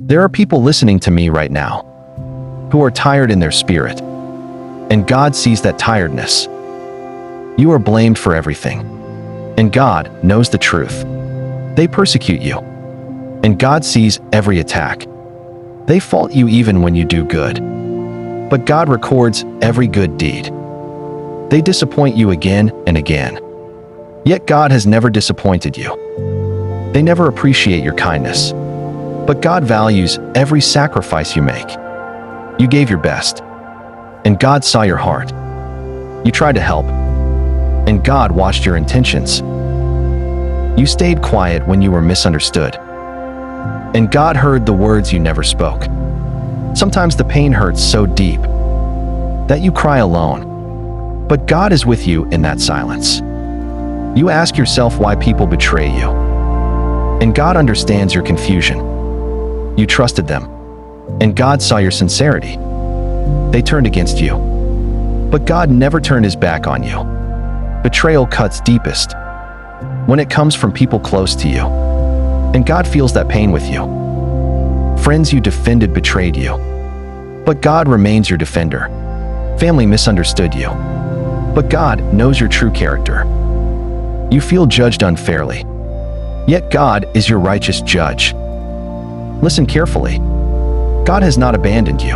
There are people listening to me right now who are tired in their spirit, and God sees that tiredness. You are blamed for everything, and God knows the truth. They persecute you, and God sees every attack. They fault you even when you do good, but God records every good deed. They disappoint you again and again, yet God has never disappointed you. They never appreciate your kindness, but God values every sacrifice you make. You gave your best, and God saw your heart. You tried to help, and God watched your intentions. You stayed quiet when you were misunderstood, and God heard the words you never spoke. Sometimes the pain hurts so deep that you cry alone, but God is with you in that silence. You ask yourself why people betray you, and God understands your confusion. You trusted them, and God saw your sincerity. They turned against you, but God never turned his back on you. Betrayal cuts deepest when it comes from people close to you, and God feels that pain with you. Friends you defended betrayed you, but God remains your defender. Family misunderstood you, but God knows your true character. You feel judged unfairly, yet God is your righteous judge. Listen carefully. God has not abandoned you.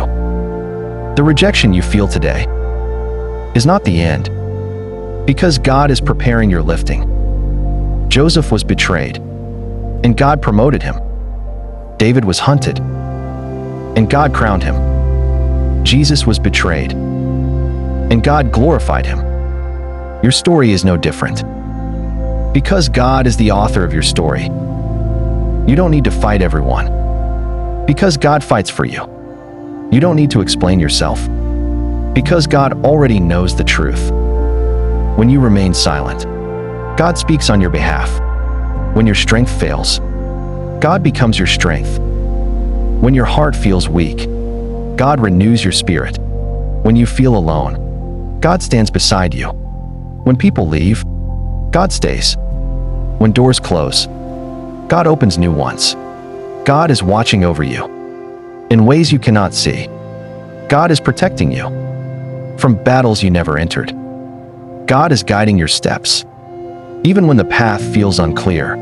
The rejection you feel today is not the end, because God is preparing your lifting. Joseph was betrayed, and God promoted him. David was hunted, and God crowned him. Jesus was betrayed, and God glorified him. Your story is no different, because God is the author of your story. You don't need to fight everyone, because God fights for you. You don't need to explain yourself, because God already knows the truth. When you remain silent, God speaks on your behalf. When your strength fails, God becomes your strength. When your heart feels weak, God renews your spirit. When you feel alone, God stands beside you. When people leave, God stays. When doors close, God opens new ones. God is watching over you in ways you cannot see. God is protecting you from battles you never entered. God is guiding your steps, even when the path feels unclear.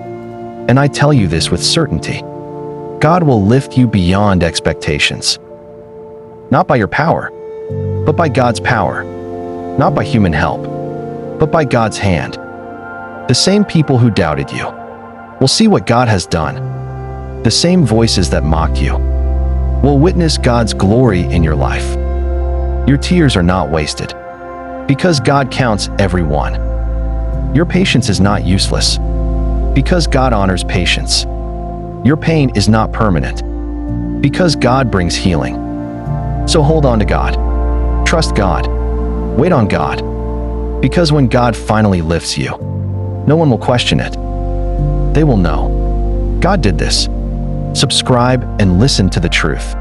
And I tell you this with certainty: God will lift you beyond expectations. Not by your power, but by God's power. Not by human help, but by God's hand. The same people who doubted you will see what God has done. The same voices that mocked you will witness God's glory in your life. Your tears are not wasted, because God counts every one. Your patience is not useless, because God honors patience. Your pain is not permanent, because God brings healing. So hold on to God. Trust God. Wait on God, because when God finally lifts you, no one will question it. They will know God did this. Subscribe and listen to the truth.